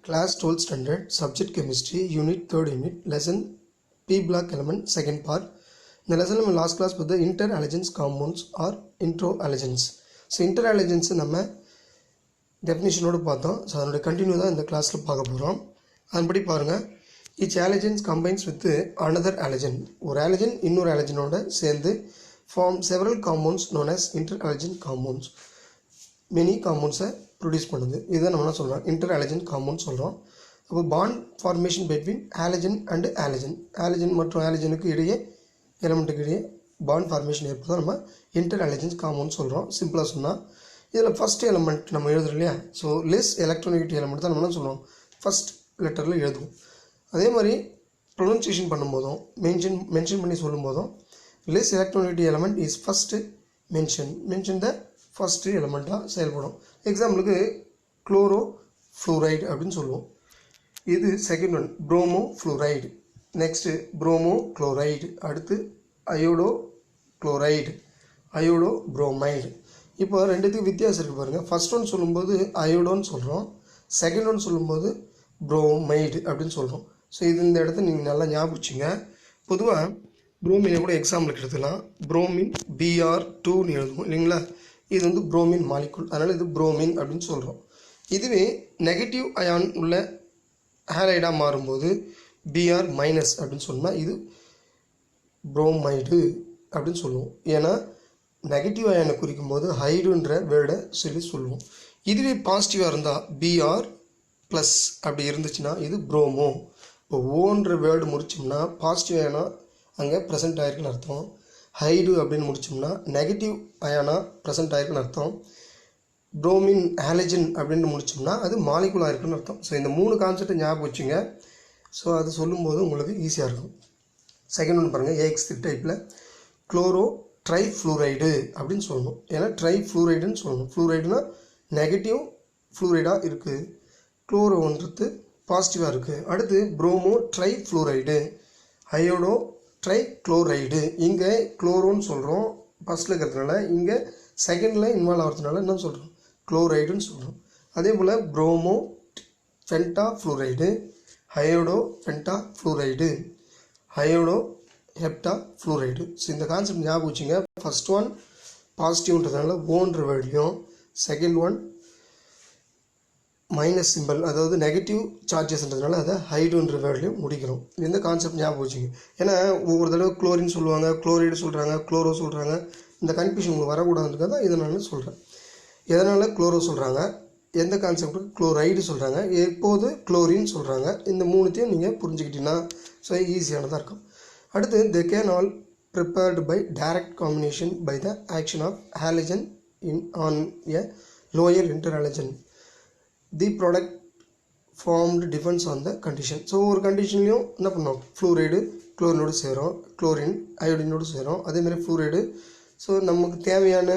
Class 12 Standard Subject Chemistry Unit 3rd Unit Lesson P Block Element Second Part. இந்த lesson நம்ம last class பார்த்து inter halogens compounds are inter halogens. So inter halogens நம்ம டெஃபினிஷனோடு பார்த்தோம். So அதனுடைய continue தான் இந்த கிளாஸில் பார்க்க போகிறோம். அதன்படி பாருங்கள், each halogens combines with another halogen. ஒரு அலஜென் இன்னொரு அலஜெனோட சேர்ந்து form several compounds known as inter halogen compounds. Many காம்பவுண்ட்ஸை ப்ரொடியூஸ் பண்ணுது. இதை நம்ம என்ன சொல்கிறோம், இன்டர் அலஜென் காம்பவுண்ட் சொல்கிறோம். அப்போ bond formation between halogen and halogen, halogen மற்றும் ஆலஜனுக்கு இடையே எலமெண்ட்டுக்கு இடையே பாண்ட் ஃபார்மேஷன் ஏற்படுத்த நம்ம இன்டர் அலஜென்ஸ் காம்பவுண்ட் சொல்கிறோம். சிம்பிளாக சொன்னால் இதில் ஃபஸ்ட் எலமெண்ட் நம்ம எழுதுறோம் இல்லையா, ஸோ லெஸ் எலக்ட்ரோநெகட்டிவ் எலமெண்ட் தான் நம்ம என்ன சொல்லுவோம், ஃபஸ்ட் லெட்டரில் எழுதுவோம். அதே மாதிரி ப்ரொனன்சியேஷன் பண்ணும்போதும் மென்ஷன் பண்ணி சொல்லும்போதும் less electronegative element is first mention the first எலமெண்ட்டாக செயல்படும். எக்ஸாம்பிளுக்கு குளோரோ ஃப்ளூரைடு அப்படின்னு சொல்லுவோம். இது second one bromo fluoride. Next bromo chloride. அடுத்து அயோடோ குளோரைடு, அயோடோ புரோமைடு. இப்போ ரெண்டுத்துக்கு வித்தியாசம் இருக்குது பாருங்கள். ஃபஸ்ட் ஒன் சொல்லும்போது அயோடோன்னு சொல்கிறோம், செகண்ட் ஒன் சொல்லும்போது புரோமைடு அப்படின்னு சொல்கிறோம். ஸோ இது இந்த இடத்த நீங்கள் நல்லா ஞாபகம் வச்சுங்க. பொதுவாக புரோமினை கூட எக்ஸாம்பிளுக்கு எடுத்துக்கலாம். புரோமின் BR2ன்னு எழுதுவோம் இல்லைங்களா, இது வந்து புரோமின் மாலிகுல், அதனால் இது புரோமின் அப்படின்னு சொல்கிறோம். இதுவே நெகட்டிவ் அயான் உள்ள ஹேலைடாக மாறும்போது BR- அப்படின்னு சொன்னால் இது புரோமைடு அப்படின்னு சொல்லுவோம். ஏன்னா நெகட்டிவ் அயானை குறிக்கும் போது ஹைடுன்ற வேர்டை சொல்லுவோம். இதுவே பாசிட்டிவாக இருந்தால் BR+ அப்படி இருந்துச்சுன்னா இது புரோமோ. இப்போ ஓன்ற வேர்டு முடிச்சோம்னா பாசிட்டிவ் அயானா அங்கே ப்ரெசென்ட் ஆகிருக்குன்னு அர்த்தம். ஹைடு அப்படின்னு முடிச்சோம்னா நெகட்டிவ் அயானா ப்ரெசென்ட் ஆகிருக்குன்னு அர்த்தம். புரோமின் ஹாலஜன் அப்படின்னு முடிச்சோம்னா அது மாலிகுலாக இருக்குன்னு அர்த்தம். ஸோ இந்த மூணு கான்செப்டை ஞாபகம் வச்சுங்க. ஸோ அது சொல்லும்போது உங்களுக்கு ஈஸியாக இருக்கும். செகண்ட் ஒன்று பாருங்கள், AX3 டைப்பில் குளோரோ ட்ரைஃப்ளூரைடு அப்படின்னு சொல்லணும். ஏன்னா ட்ரைஃப்ளூரைடுன்னு சொல்லணும். ஃப்ளூரைடுனா நெகட்டிவ் ஃப்ளூரைடாக இருக்குது, குளோரோன்றது பாசிட்டிவாக இருக்குது. அடுத்து புரோமோ ட்ரைஃப்ளூரைடு, அயோடோ ட்ரைக்ளோரைடு. இங்கே குளோரோன்னு சொல்கிறோம் ஃபஸ்ட்டில் இருக்கிறதுனால, இங்கே செகண்டில் இன்வால்வ் ஆகிறதுனால என்ன சொல்கிறோம், குளோரைடுன்னு சொல்கிறோம். அதே போல் bromo pentafluoride, iodo pentafluoride, iodo heptafluoride. So இந்த கான்செப்ட் ஞாபகம் வச்சுங்க. ஃபஸ்ட் ஒன் பாசிட்டிவ்ன்றதுனால ஓன்ற வேர்டையும், செகண்ட் ஒன் மைனஸ் சிம்பிள் அதாவது நெகட்டிவ் சார்ஜஸ்ன்றதுனால அதை ஹைடுன்ற வேர்ட்லையும் முடிக்கிறோம். இந்த கான்செப்ட் ஞாபகம் வச்சுங்க. ஏன்னா ஒவ்வொரு தடவை குளோரின் சொல்லுவாங்க, குளோரைடு சொல்கிறாங்க, குளோரோ சொல்கிறாங்க. இந்த கன்ஃபியூஷன் உங்களுக்கு வரக்கூடாதுன்றதுக்காக தான் இதை நான் சொல்கிறேன். எதனால் குளோரோ சொல்கிறாங்க, எந்த கான்செப்ட்டுக்கு குளோரைடு சொல்கிறாங்க, எப்போது குளோரின் சொல்கிறாங்க, இந்த மூணுத்தையும் நீங்கள் புரிஞ்சுக்கிட்டீங்கன்னா ஸோ ஈஸியானதாக இருக்கும். அடுத்து they can all prepared by direct combination by the action of halogen on a lower inter halogen. The product formed depends on the condition. So ஒரு கண்டிஷன்லையும் என்ன பண்ணோம், ஃப்ளூரைடு குளோரினோடு சேரும், குளோரின் அயோடினோடு சேரும். அதேமாதிரி ஃப்ளூரைடு ஸோ நமக்கு தேவையான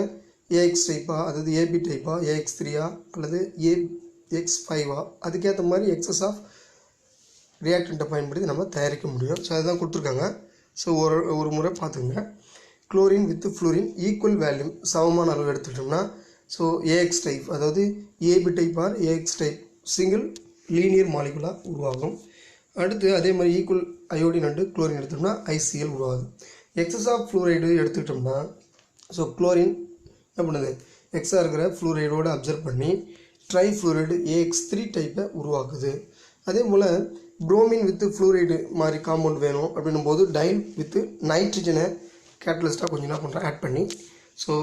AX டைப்பாக, அதாவது AB டைப்பாக, AX3 அல்லது AX5 அதுக்கேற்ற மாதிரி எக்ஸஸ் ஆஃப் ரியாக்டண்ட்டை பயன்படுத்தி நம்ம தயாரிக்க முடியும். ஸோ அதுதான் கொடுத்துருக்காங்க. ஸோ ஒரு முறை பார்த்துங்க. குளோரின் வித் ஃப்ளூரின் ஈக்குவல் வேல்யூம் சமமான அளவு எடுத்துக்கிட்டோம்னா ஸோ AX டைப், அதாவது AB type or AX type single linear மாலிகுலாக உருவாகும். அடுத்து அதே மாதிரி ஈக்குவல் அயோடின் அண்டு குளோரின் எடுத்தோம்னா ICl உருவாகுது. எக்ஸஸ் ஆஃப் ஃப்ளூரைடு எடுத்துக்கிட்டோம்னா ஸோ குளோரின் என்ன பண்ணுது, எக்ஸாக இருக்கிற ஃப்ளூரைடோடு அப்சர்வ் பண்ணி ட்ரைஃப்ளூரைடு AX3 டைப்பை உருவாக்குது. அதே போல் புரோமின் வித்து ஃப்ளூரைடு மாதிரி காம்பவுண்ட் வேணும் அப்படின்னும் போது டைல் வித்து நைட்ரஜனை கேட்டலிஸ்ட்டாக கொஞ்சம் என்ன பண்ணுறோம் ஆட் பண்ணி so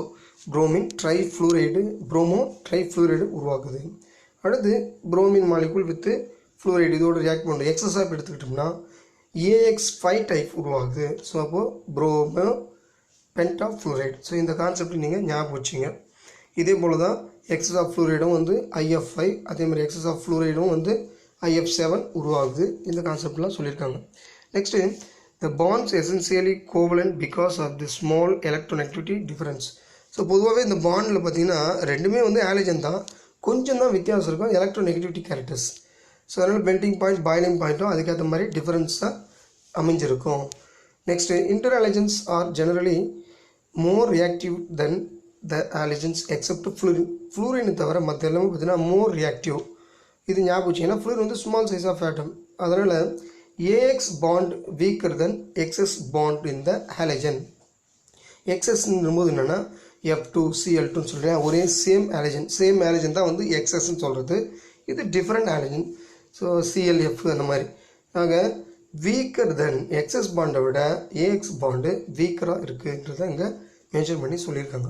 bromine trifluoride promo trifluoride உருவாக்குது. அடுத்து புரோமின் மாலிகுல் வித்து ஃப்ளூரைடு இதோட ரியாக்ட் பண்ணுறது எக்ஸஸாக எடுத்துக்கிட்டோம்னா AX5 டைப் உருவாகுது. ஸோ அப்போது புரோமோ பென்டாஃப்ளூரைடு. ஸோ இந்த கான்செப்ட் நீங்கள் ஞாபகம் வச்சுங்க. இதே போல் தான் எக்ஸஸ் ஆஃப் ஃப்ளூரைடும் வந்து IF5, அதே மாதிரி எக்ஸஸ் ஆஃப் ஃப்ளூரைடும் வந்து IF7 உருவாகுது. இந்த கான்செப்ட்லாம் சொல்லியிருக்காங்க. Next the bonds essentially covalent because of the small electronegativity difference. So பொதுவாகவே இந்த பாண்டில் பார்த்தீங்கன்னா ரெண்டுமே வந்து ஆலஜன் தான், கொஞ்சம் தான் வித்தியாசம் இருக்கும் எலக்ட்ரோநெகட்டிவிட்டி கேரக்டர்ஸ். ஸோ அதனால் பெல்டிங் பாயிண்ட் பாய்லிங் பாயிண்ட்டும் அதுக்கேற்ற மாதிரி டிஃபரன்ஸாக அமைஞ்சிருக்கும். Next inter halogens are generally more reactive than the halogens except fluorine. ஃப்ளூரினை தவிர மற்ற எல்லாமே பார்த்தீங்கன்னா மோர் ரியாக்டிவ் இது ஞாபகம் வச்சிங்கன்னா fluorine வந்து ஸ்மால் சைஸ் ஆஃப் ஆட்டம். அதனால் AX bond weaker than XS bond in the halogen. XSன்னும்போது என்னென்னா F2Cl2ன்னு சொல்கிறேன். ஒரே சேம் ஹாலஜன் தான் வந்து XSன்னு சொல்கிறது. இது டிஃப்ரெண்ட் ஹாலஜன். ஸோ ClF அந்த மாதிரி. ஆக வீக்கர் தென் XS பாண்டை விட AX பாண்டு வீக்கராக இருக்குன்றதை இங்கே மென்ஷன் பண்ணி சொல்லியிருக்காங்க.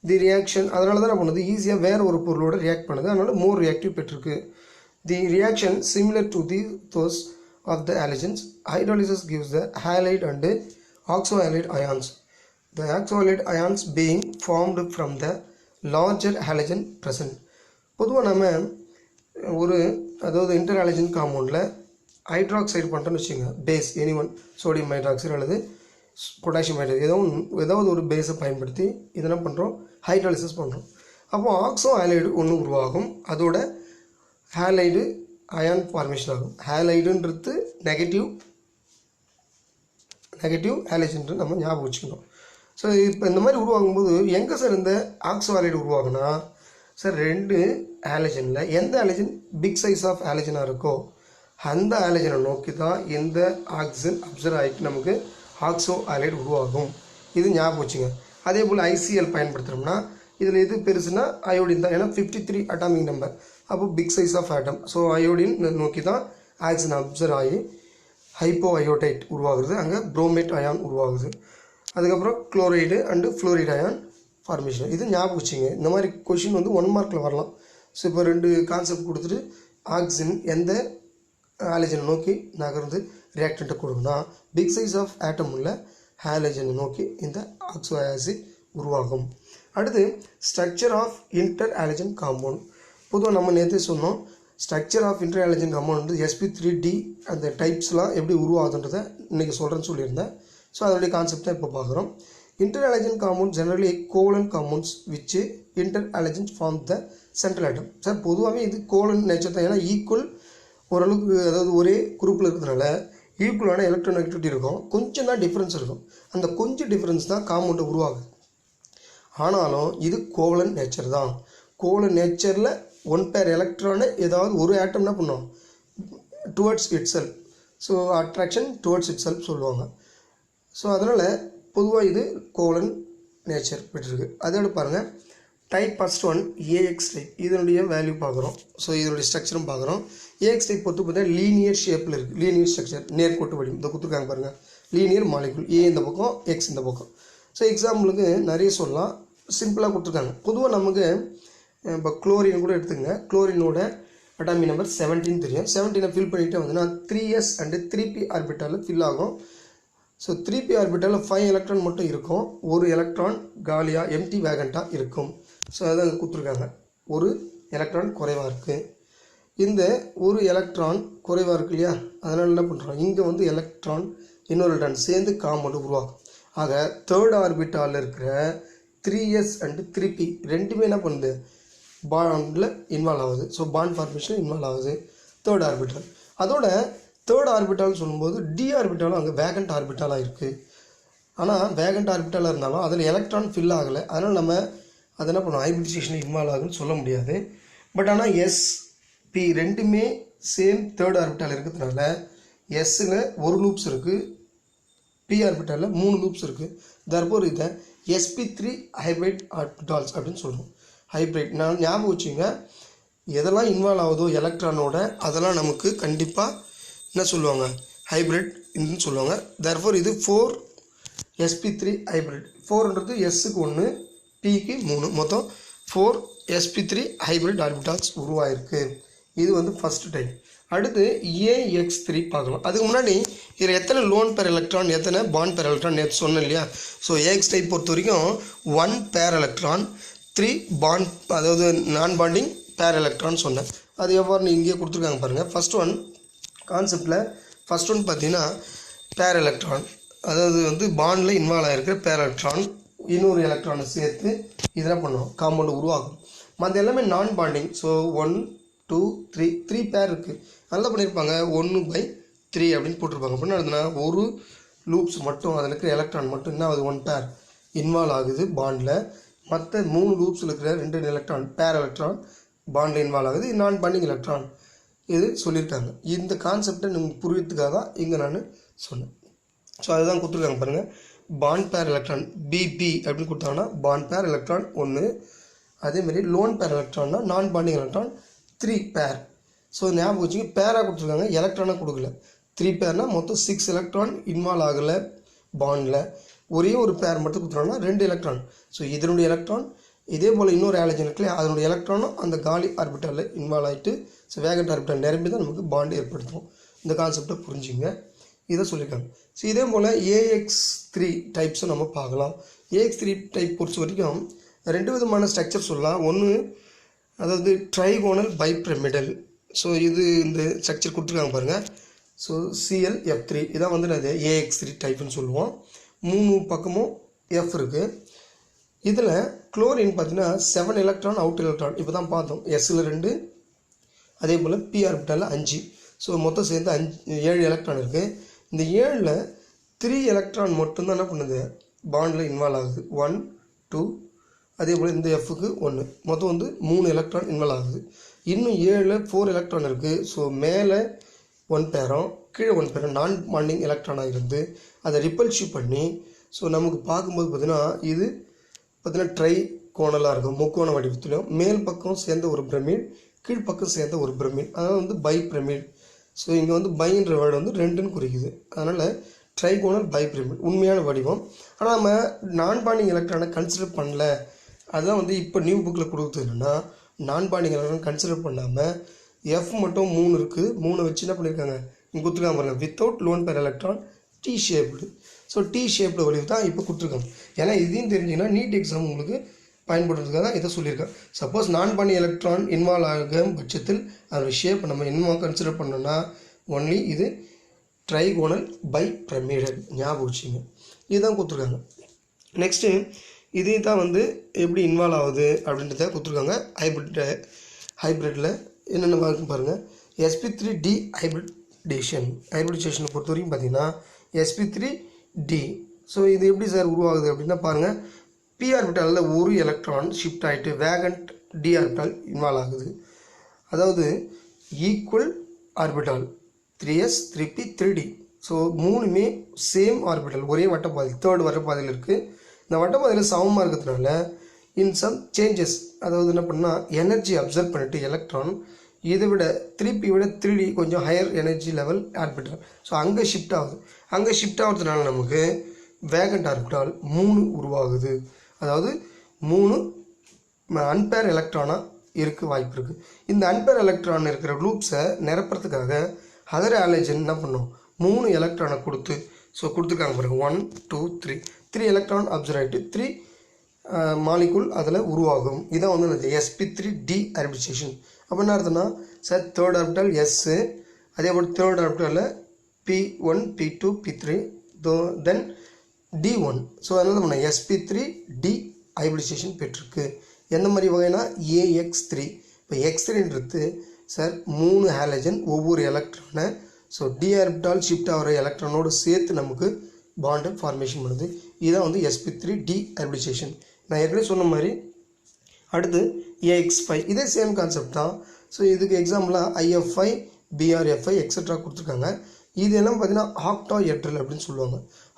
தி ரியாக்ஷன் அதனால தான் பண்ணுது ஈஸியாக வேறு ஒரு பொருளோட ரியாக்ட் பண்ணுது. அதனால் மோர் ரியாக்டிவ் பெற்றிருக்கு. தி reaction similar to the those of the halogens. Hydrolysis gives the halide and oxohalide ions. The oxohalide ions being formed from the larger halogen present. பொதுவாக நம்ம ஒரு அதாவது இன்டர் ஹாலஜன் காம்பவுண்டில் ஹைட்ராக்சைடு பண்ணுறோன்னு வச்சுங்க, base any one, sodium hydroxide அல்லது potassium hydroxide ஏதாவது ஒரு பேஸை பயன்படுத்தி இதெல்லாம் பண்ணுறோம், ஹைட்ராலிசிஸ் பண்ணுறோம். அப்போது ஆக்சோ ஹாலைடு ஒன்று உருவாகும். அதோட ஹாலைடு அயான் ஃபார்மேஷன் ஆகும். ஹாலைடுன்றது நெகட்டிவ் ஹாலஜன் நம்ம ஞாபகம் வச்சுக்கணும். ஸோ இப்போ இந்த மாதிரி உருவாகும்போது எங்கே சார் இந்த ஆக்சோ ஹாலைடு உருவாகுனா சார், ரெண்டு ஹாலஜனில் எந்த ஹாலஜன் பிக் சைஸ் ஆஃப் ஹாலஜனாக இருக்கோ அந்த ஹாலஜனை நோக்கி தான் இந்த ஆக்சிஜன் அப்சர்வ் ஆகிட்டு நமக்கு ஆக்சோ ஹாலைடு உருவாகும். இது ஞாபகம் வச்சுங்க. அதே போல் ICl பயன்படுத்துகிறோம்னா இதில் எது பெருசுனா அயோடின் தான். ஏன்னா 53 அட்டாமிக் நம்பர், அப்போ big size of atom. So iodine நோக்கி தான் ஆக்சிஜன் அப்சர்வ் ஆகி ஹைப்போ அயோடைட் உருவாகுது, அங்கே புரோமேட் அயான் உருவாகுது. அதுக்கப்புறம் chloride and fluoride ion formation. இது ஞாபகம் வச்சுங்க. இந்த மாதிரி கொஷின் வந்து 1 மார்க்கில் வரலாம். ஸோ இப்போ 2 கான்செப்ட் கொடுத்துட்டு ஆக்சிஜன் எந்த ஹாலஜனை நோக்கி நகர்ந்து ரியாக்டண்ட்டை கொடுக்குன்னா பிக் சைஸ் ஆஃப் ஆட்டம் உள்ள ஹாலஜனை நோக்கி இந்த ஆக்சோ ஆசிட் உருவாகும். அடுத்து structure of inter halogen compound. பொதுவாக நம்ம நேற்று சொன்னோம், structure of inter halogen compound வந்து sp3d அந்த டைப்ஸ்லாம் எப்படி உருவாகுதுன்றதை இன்றைக்கி சொல்கிறேன்னு சொல்லியிருந்தேன். ஸோ அதோடைய கான்செப்ட் தான் இப்போ பார்க்குறோம். Inter halogen compound generally colon compounds which inter halogens form the central atom. Sir பொதுவாகவே இது கோலன் நேச்சர் தான். ஏன்னா ஈக்குவல் ஓரளவுக்கு, அதாவது ஒரே குரூப்பில் இருக்கிறதுனால ஈக்குவலான எலக்ட்ரான் நெகட்டிவிட்டி இருக்கும். கொஞ்சம் தான் டிஃப்ரென்ஸ் இருக்கும். அந்த கொஞ்சம் டிஃப்ரென்ஸ் தான் காம்பவுண்டை உருவாகுது. ஆனாலும் இது கோவலன் நேச்சர் தான். கோவலன் நேச்சரில் 1 பேர் எலக்ட்ரானை ஏதாவது ஒரு ஆட்டம் என்ன பண்ணும், towards it self. So attraction towards it self சொல்லுவாங்க. ஸோ அதனால் பொதுவாக இது கோவலன் நேச்சர் பெற்றிருக்கு. அதோட பாருங்கள், type first one AX type. இதனுடைய வேல்யூ பார்க்குறோம். ஸோ இதனுடைய ஸ்ட்ரக்சரும் பார்க்குறோம். AX டைப் பொறுத்து பார்த்தா லீனியர் ஷேப்பில் இருக்குது. லீனியர் ஸ்ட்ரக்சர், நேர்கோட்டு வடிவம். இதை கொடுத்துருக்காங்க பாருங்கள், லீனியர் மாலிகுல். A இந்த பக்கம், X இந்த பக்கம். ஸோ எக்ஸாம்பிளுக்கு நிறைய சொல்லலாம், சிம்பிளாக கொடுத்துருக்காங்க. பொதுவாக நமக்கு இப்போ குளோரின் கூட எடுத்துக்கங்க. குளோரினோட அட்டாமிக் நம்பர் 17 தெரியும். 17 ஃபில் பண்ணிவிட்டு வந்துன்னா 3s அண்டு 3p ஆர்பிட்டாலில் ஃபில் ஆகும். ஸோ 3p ஆர்பிட்டாலில் 5 எலக்ட்ரான் மட்டும் இருக்கும். ஒரு எலக்ட்ரான் காலியாக எம்டி வேகண்ட்டாக இருக்கும். ஸோ அதை கொடுத்துருக்காங்க. ஒரு எலக்ட்ரான் குறைவாக இருக்குது. இந்த ஒரு எலக்ட்ரான் குறைவாக இருக்கு இல்லையா, அதனால் என்ன பண்ணுறோம், இங்கே வந்து எலக்ட்ரான் இன்னொரு எலக்ட்ரான் சேர்ந்து காம்பவுண்ட் உருவாகும். ஆக தேர்ட் ஆர்பிட்டாலில் இருக்கிற 3s அண்டு 3p ரெண்டுமே என்ன பண்ணுது, பாண்டில் இன்வால்வ் ஆகுது. ஸோ பாண்ட் ஃபார்மேஷன் இன்வால்வ் ஆகுது தேர்ட் ஆர்பிட்டால். அதோட தேர்ட் ஆர்பிட்டால் சொல்லும்போது டி ஆர்பிட்டாலும் அங்கே வேகண்ட் ஆர்பிட்டாலாக இருக்குது. ஆனால் வேகண்ட் ஆர்பிட்டாலாக இருந்தாலும் அதில் எலக்ட்ரான் ஃபில் ஆகலை. அதனால் நம்ம அதை என்ன பண்ணுவோம், ஹைபிரிடைசேஷன் இன்வால்வ் ஆகுதுன்னு சொல்ல முடியாது. பட் ஆனால் SP ரெண்டுமே சேம் தேர்ட் ஆர்பிட்டால் இருக்கிறதுனால எஸ்ஸில் ஒரு லூப்ஸ் இருக்குது, P ஆர்பிட்டாலில் 3 லூப்ஸ் இருக்குது. தற்போது இதை sp3 ஹைப்ரைட் ஆர்பிட்டால்ஸ் அப்படின்னு சொல்கிறோம். ஹைப்ரைட் நான் ஞாபகம் வச்சுங்க, எதெல்லாம் இன்வால்வ் ஆகுதோ எலக்ட்ரானோட அதெல்லாம் நமக்கு கண்டிப்பாக என்ன சொல்லுவாங்க, ஹைப்ரிட் என்று சொல்லுவாங்க. தர்ஃபோர் இது 4 sp3 ஹைப்ரிட். 4ன்றது எஸ்ஸுக்கு 1, பிக்கு 3, மொத்தம் 4 sp3 ஹைப்ரிட் ஆர்பிட்டால்ஸ் உருவாயிருக்கு. இது வந்து ஃபஸ்ட் டைப். அடுத்து AX3 பார்க்கலாம். அதுக்கு முன்னாடி இதில் எத்தனை லோன் பேர் எலக்ட்ரான், எத்தனை பாண்ட் பேர் எலக்ட்ரான் நேற்று சொன்னேன் இல்லையா. ஸோ AX டைப் பொறுத்த வரைக்கும் 1 பேர் எலக்ட்ரான், 3 பாண்ட், அதாவது நான் பாண்டிங் பேர் எலக்ட்ரான் சொன்னேன். அது எவ்வாறு இங்கேயே கொடுத்துருக்காங்க பாருங்கள். ஃபஸ்ட் ஒன் கான்செப்டில் ஃபஸ்ட் ஒன் பார்த்தீங்கன்னா பேர் எலக்ட்ரான், அதாவது வந்து பாண்டில் இன்வால்வ் ஆகிருக்கிற பேர் எலக்ட்ரான் இன்னொரு எலக்ட்ரானை சேர்த்து இதெல்லாம் பண்ணுவோம், காம்பவுண்டு உருவாகும். மற்ற எல்லாமே நான் பாண்டிங். ஸோ 1 2 3 பேர் இருக்குது. நல்லா பண்ணியிருப்பாங்க, 1/3 அப்படின்னு போட்டிருப்பாங்க. அப்படின்னா அதுனா ஒரு லூப்ஸ் மட்டும் அதில் இருக்கிற எலக்ட்ரான் மட்டும் என்ன ஆகுது, 1 பேர் இன்வால்வ் ஆகுது பாண்டில். மற்ற 3 லூப்ஸில் இருக்கிற 2 எலக்ட்ரான் பேர் எலக்ட்ரான் பாண்டில் இன்வால்வ் ஆகுது, நான் பாண்டிங் எலக்ட்ரான். இது சொல்லியிருக்காங்க. இந்த கான்செப்டை நீங்கள் புரியறதுக்காக தான் இங்கே நான் சொன்னேன். ஸோ அதுதான் கொடுத்துருக்காங்க பாருங்கள். பாண்ட் பேர் எலக்ட்ரான் பிபி அப்படின்னு கொடுத்தாங்கன்னா பாண்ட் பேர் எலக்ட்ரான் 1. அதேமாதிரி லோன் பேர் எலக்ட்ரான்னா நான் பாண்டிங் எலக்ட்ரான் 3 பேர். ஸோ ஞாபகம் வச்சுங்க, பேராக கொடுத்துருக்காங்க, எலக்ட்ரானாக கொடுக்கல. 3 பேர்னால் மொத்தம் 6 எலக்ட்ரான் இன்வால்வ் ஆகலை பாண்டில். ஒரே ஒரு பேர் மட்டும் கொடுத்துருவாங்கன்னா 2 எலக்ட்ரான். ஸோ இதனுடைய எலக்ட்ரான் இதே போல் இன்னொரு ஆலஜன் இருக்குல்லையா, அதனுடைய எலக்ட்ரானும் அந்த காலி ஆர்பிட்டாலில் இன்வால்வ் ஆகிட்டு ஸோ வேகண்ட் ஆர்பிட்டால் நிரம்பி தான் நமக்கு பாண்டு ஏற்படுத்தும். இந்த கான்செப்டை புரிஞ்சுங்க, இதை சொல்லியிருக்காங்க. ஸோ இதே போல் AX3 டைப்ஸும் நம்ம பார்க்கலாம். AX3 டைப் பொறுத்த வரைக்கும் 2 விதமான ஸ்ட்ரக்சர் சொல்லலாம். ஒன்று அதாவது ட்ரைகோனல் பைபிரமிடல். ஸோ இது இந்த ஸ்ட்ரக்சர் கொடுத்துருக்காங்க பாருங்கள். ஸோ ClF3 இதான் வந்து அது AX3 டைப்புன்னு சொல்லுவோம். 3 பக்கமும் F இருக்குது. இதில் குளோரின் பார்த்தீங்கன்னா 7 எலக்ட்ரான் அவுட் எலக்ட்ரான் இப்போ தான் பார்த்தோம். Sல 2, அதே போல் P ஆர்பிட்டாலில் 5. ஸோ மொத்தம் சேர்ந்து 7 எலக்ட்ரான் இருக்குது. இந்த 7ல் 3 எலக்ட்ரான் மட்டும்தான் என்ன பண்ணுது பாண்டில் இன்வால்வ் ஆகுது. 1 2, அதே போல் இந்த Fக்கு 1, மொத்தம் வந்து 3 எலக்ட்ரான் இன்வால்வ் ஆகுது. இன்னும் 7ல் 4 எலக்ட்ரான் இருக்குது. ஸோ மேலே 1 பேரும் கீழே 1 பேரும் நான் பாண்டிங் எலக்ட்ரானாக இருந்து அதை ரிப்பல்சிவ் பண்ணி ஸோ நமக்கு பார்க்கும்போது பார்த்திங்கன்னா இது பார்த்திங்கன்னா ட்ரை கோணலாக இருக்கும், முக்கோண வடிவத்திலும். மேல் பக்கம் சேர்ந்த ஒரு பிரமிட், கீழ்ப்பக்கம் சேர்ந்த ஒரு பிரமிட், அதாவது வந்து பை பிரமிட். ஸோ இங்கே வந்து பைன்ற வேர்டு வந்து 2ன்னு குறிக்குது. அதனால் ட்ரைகோனல் பை பிரமிட் உண்மையான வடிவம். ஆனால் நம்ம நான் பாண்டிங் எலக்ட்ரானை கன்சிடர் பண்ணல. அதுதான் வந்து இப்போ நியூ புக்கில் கொடுக்குறது என்னென்னா, நான் பாண்டிங் எலக்ட்ரான் கன்சிடர் பண்ணாமல் F மட்டும் 3 இருக்குது. 3 வச்சு என்ன பண்ணியிருக்காங்க இங்கே கொடுத்துருக்காங்க பாருங்கள். Without loan pair electron T shaped. So T shaped வடிவு தான் இப்போ கொடுத்துருக்காங்க. ஏன்னா இதையும் தெரிஞ்சிங்கன்னா நீட் எக்ஸாம் உங்களுக்கு பயன்படுறதுக்காக தான் இதை சொல்லியிருக்கேன். சப்போஸ் நான் பாண்டிங் எலக்ட்ரான் இன்வால்வ் ஆகும் பட்சத்தில் அதோட ஷேப் நம்ம என்ன கன்சிடர் பண்ணோன்னா ஒன்லி இது ட்ரைகோனல் பை பிரமிடல். ஞாபகம் வச்சுங்க, இதுதான் கொடுத்துருக்காங்க. நெக்ஸ்ட்டு இதே தான் வந்து எப்படி இன்வால்வ் ஆகுது அப்படின்றத கொடுத்துருக்காங்க. ஹைப்ரிட்டில் என்னென்ன பார்க்க பாருங்கள். sp3d ஹைப்ரிடேஷனை பொறுத்த வரைக்கும் பார்த்தீங்கன்னா sp3d. ஸோ இது எப்படி சார் உருவாகுது அப்படின்னா பாருங்கள், P ஆர்பிட்டாலில் ஒரு எலக்ட்ரான் ஷிஃப்ட் ஆகிட்டு வேகண்ட் D ஆர்பிட்டால் இன்வால்வ் ஆகுது. அதாவது equal orbital 3s 3p 3d. So 3மே சேம் ஆர்பிட்டல், ஒரே வட்டப்பாதை, 3rd வட்டப்பாதையில் இருக்குது. இந்த வட்டப்பாதையில் சமமாக இருக்கிறதுனால இன் சம் சேஞ்சஸ், அதாவது என்ன பண்ணால் எனர்ஜி அப்சர்வ் பண்ணிவிட்டு எலக்ட்ரான் இதை விட 3p விட 3d கொஞ்சம் higher energy level orbital. So அங்கே ஷிஃப்ட் ஆகுது. அங்கே ஷிஃப்ட் ஆகிறதுனால நமக்கு வேகண்ட் ஆர்பிட்டால் 3 உருவாகுது. அதாவது 3 அன்பேர் எலக்ட்ரானாக இருக்க வாய்ப்பு இருக்குது. இந்த அன்பேர் எலக்ட்ரான் இருக்கிற லூப்ஸை நிரப்புறதுக்காக அதர் ஆலஜன் என்ன பண்ணோம், 3 எலக்ட்ரானை கொடுத்து ஸோ கொடுத்துருக்காங்க பாருங்க. 1 2 3 எலக்ட்ரான் அப்சர்வ் ஆகிட்டு 3 மாலிகுல் அதில் உருவாகும். இதான் வந்து sp3d ஹைப்ரிடைசேஷன். அப்போ என்ன அர்த்தம்னா சார் 3rd ஆர்பிட்டால் S, அதே போல் 3rd ஆர்பிட்டாலில் P1 P2 P3 தென் D1. ஸோ அதனால் நம்ம sp3d ஹைப்ரிடைசேஷன் பெற்றிருக்கு. எந்த மாதிரி வகைனா AX3. இப்போ X3ன்றது சார் 3 ஹாலஜன் ஒவ்வொரு எலக்ட்ரானை ஸோ D ஆர்பிட்டால் ஷிஃப்ட் ஆகிற எலக்ட்ரானோடு சேர்த்து நமக்கு பாண்டு ஃபார்மேஷன் பண்ணுது. இதுதான் வந்து sp3d ஹைப்ரிடைசேஷன். நான் ஏற்கனவே சொன்ன மாதிரி அடுத்து AX5 இதே சேம் கான்செப்ட் தான். ஸோ இதுக்கு எக்ஸாம்பிளாக IF5 BRF5 எக்ஸட்ரா கொடுத்துருக்காங்க. இது எல்லாம் பார்த்தீங்கன்னா ஆக்டாஹெட்ரல் அப்படின்னு சொல்லுவாங்க.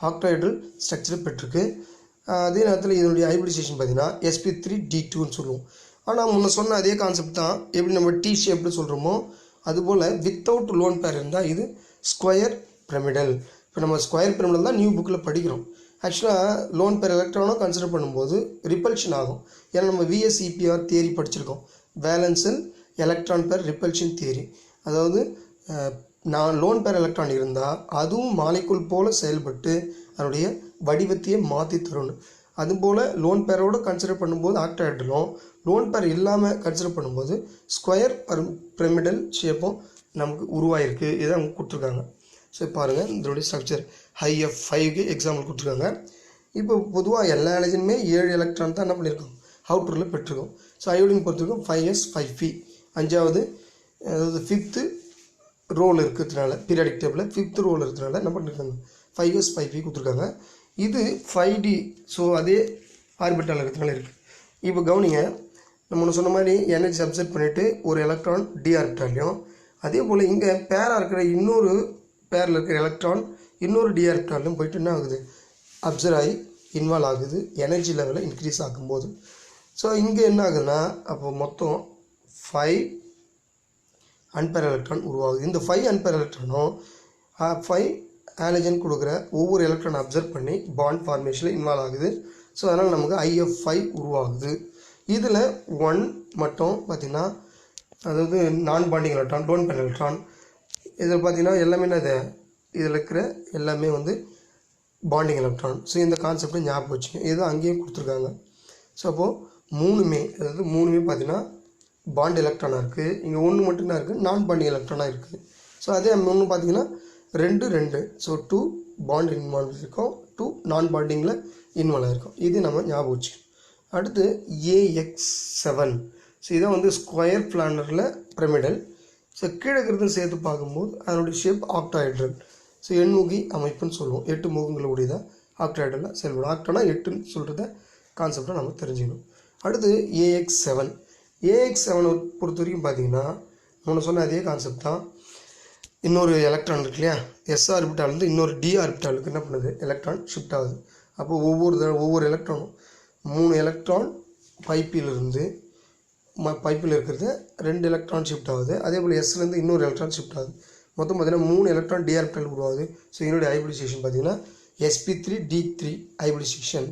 ஆக்டாஹெட்ரல் ஸ்ட்ரக்சர் பெற்றிருக்கு. அதே நேரத்தில் இதனுடைய ஹைப்ரிடைசேஷன் பார்த்தீங்கன்னா sp3d2ன்னு சொல்லுவோம். ஆனால் முன்ன சொன்ன அதே கான்செப்ட் தான். எப்படி நம்ம T ஷேப்னு சொல்கிறோமோ அதுபோல் வித்தவுட் லோன் பேர் இருந்தால் இது ஸ்கொயர் பிரமிடல். இப்போ நம்ம ஸ்கொயர் பிரமிடல் தான் நியூ புக்கில் படிக்கிறோம். ஆக்சுவலாக லோன் பேர் எலக்ட்ரானும் கன்சிடர் பண்ணும்போது ரிப்பல்ஷன் ஆகும். ஏன்னா நம்ம VSEPR தியரி படிச்சிருக்கோம், வேலன்சல் எலக்ட்ரான் பேர் ரிப்பல்ஷன் தியரி. அதாவது நான் லோன் பேர் எலக்ட்ரான் இருந்தால் அதுவும் மாலிகுல் போல் செயல்பட்டு அதனுடைய வடிவத்தையே மாற்றி தரணும். அதுபோல் லோன் பேரோடு கன்சிடர் பண்ணும்போது ஆக்டாஹெட்ரலும், லோன் பேர் இல்லாமல் கன்சிடர் பண்ணும்போது ஸ்கொயர் பிரமிடல் ஷேப்பும் நமக்கு உருவாயிருக்கு. இதை அவங்க கொடுத்துருக்காங்க. ஸோ பாருங்கள் இதனுடைய ஸ்ட்ரக்சர் IF5க்கு எக்ஸாம்பிள் கொடுத்துருக்காங்க. இப்போ பொதுவாக எல்லா ஆலஜனுமே 7 எலக்ட்ரான் தான் என்ன பண்ணியிருக்கோம் அவுட்டரில் பெற்றிருக்கோம். So iodine பொறுத்திருக்கோம் 5s 5p. 5வது அதாவது 5th ரோல் இருக்கிறதுனால பீரியாடிக் டேபிளில் 5th ரோல் இருக்கிறதுனால என்ன பண்ணியிருக்காங்க 5s 5p கொடுத்துருக்காங்க. இது 5d. ஸோ அதே ஆர்பிட்டால் இருக்கிறதுனால இருக்குது. இப்போ கவனிங்க, நம்ம ஒன்று சொன்ன மாதிரி எனர்ஜி அப்சர்வ் பண்ணிவிட்டு ஒரு எலக்ட்ரான் D ஆர்பிட்டாலையும் அதே போல் இங்கே பேராக இருக்கிற இன்னொரு பேரில் இருக்கிற எலக்ட்ரான் இன்னொரு d ஆர்பிட்டாலும் போயிட்டு என்ன ஆகுது, அப்சர்வ் ஆகி இன்வால்வ் ஆகுது எனர்ஜி லெவலை இன்க்ரீஸ் ஆகும்போது. ஸோ இங்கே என்ன ஆகுதுன்னா அப்போ மொத்தம் 5 அன்பேர் எலக்ட்ரான் உருவாகுது. இந்த 5 அன்பேர் எலக்ட்ரானும் 5 ஹாலஜன் கொடுக்குற ஒவ்வொரு எலக்ட்ரான் அப்சர்வ் பண்ணி பாண்ட் ஃபார்மேஷனில் இன்வால்வ் ஆகுது. ஸோ அதனால் நமக்கு IF5 உருவாகுது. இதில் 1 மட்டும் பார்த்திங்கன்னா அதாவது நான் bonding electron, loan pair electron. இதில் பார்த்திங்கன்னா எல்லாமே என்னது, இதில் இருக்கிற எல்லாமே வந்து பாண்டிங் எலக்ட்ரான். ஸோ இந்த கான்செப்டை ஞாபகம் வச்சுங்க, இது அங்கேயும் கொடுத்துருக்காங்க. ஸோ அப்போது மூணுமே பார்த்திங்கன்னா பாண்ட் எலக்ட்ரானாக இருக்குது. இங்கே ஒன்று மட்டும்தான் இருக்குது நான் பாண்டிங் எலக்ட்ரானாக இருக்குது. ஸோ அதே ஒன்று பார்த்திங்கன்னா 2 ஸோ 2 பாண்ட் இன்வால்வ் இருக்கும், 2 நான் பாண்டிங்கில் இன்வால்வ் ஆகிருக்கும். இது நம்ம ஞாபகம் வச்சுக்கணும். அடுத்து AX7. ஸோ இதை வந்து ஸ்கொயர் பிளானரில் பிரமிடல். ஸோ கீழே இருக்கிறது சேர்த்து பார்க்கும்போது அதனுடைய ஷேப் ஆக்டாஹெட்ரல். ஸோ எண்முகி அமைப்புன்னு சொல்லுவோம், 8 முகங்களுடையதாக ஆக்டாஹெட்ரலில் செயல்படும். ஆக்டானா 8ன்னு சொல்கிறத கான்செப்டை நம்ம தெரிஞ்சுக்கணும். அடுத்து AX7 பொறுத்த வரைக்கும் பார்த்திங்கன்னா முன்ன சொன்ன அதே கான்செப்ட் தான். இன்னொரு எலக்ட்ரான் இருக்கு இல்லையா, S ஆர்பிட்டாலேருந்து இன்னொரு D ஆர்பிட்டாலுக்கு என்ன பண்ணுது, எலக்ட்ரான் ஷிஃப்ட் ஆகுது. அப்போ ஒவ்வொரு எலக்ட்ரானும் 3 எலக்ட்ரான் பைப்பில் இருக்கிறது 2 எலக்ட்ரான் ஷிஃப்ட் ஆகுது. அதே போல் எஸ்லேருந்து இன்னொரு எலக்ட்ரான் ஷிஃப்ட் ஆகுது. மொத்தம் பார்த்திங்கன்னா 3 எலக்ட்ரான் D ஆர்பிட்டால் உருவாகுது. ஸோ என்னுடைய ஹைபிரிடைசேஷன் பார்த்திங்கன்னா sp3d3 ஹைபிரிடைசேஷன்.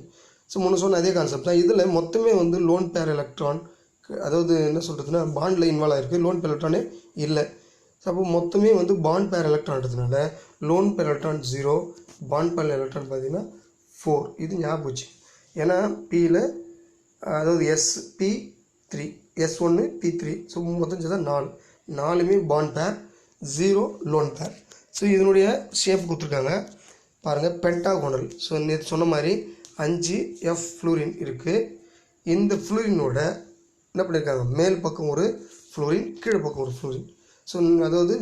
ஸோ முன்ன சொன்ன அதே கான்செப்ட் தான். இதில் மொத்தமே வந்து லோன் பேர் எலக்ட்ரான், அதாவது என்ன சொல்கிறதுனா பாண்டில் இன்வால்வ் ஆகிருக்கு, லோன் பேர் எலக்ட்ரானே இல்லை. ஸோ அப்போ மொத்தமே வந்து பாண்ட் பேர் எலக்ட்ரான்றதுனால lone pair electron 0, bond pair electron பார்த்திங்கன்னா 4. இது ஞாபகம் வச்சு, ஏன்னா Pயில் அதாவது sp3 S1 P3. ஸோ மொத்தம் சேர்த்தா 4 பாண்ட் பேர், 0 லோன் பேர். ஸோ இதனுடைய ஷேப் கொடுத்துருக்காங்க பாருங்கள், பென்டாகோனல். ஸோ நேற்று சொன்ன மாதிரி 5 F ஃப்ளூரின் இருக்குது. இந்த ஃப்ளூரினோட என்ன பண்ணியிருக்காங்க, மேல் பக்கம் ஒரு ஃப்ளூரின், கீழே பக்கம் ஒரு ஃப்ளூரின். ஸோ அதாவது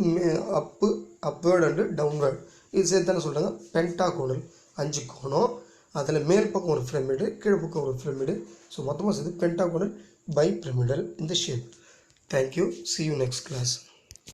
அப்வேர்டு அண்டு டவுன்வேர்டு இது சேர்த்து தானே சொல்கிறாங்க பென்டாகோனல். 5 கோணம், அதில் மேல் பக்கம் ஒரு பிரமிடு, கீழே பக்கம் ஒரு பிரமிடு. ஸோ மொத்தமாக சேர்த்து பென்டாகோனல் பை பிரமிடல் இந்த shape. Thank you, see you next class.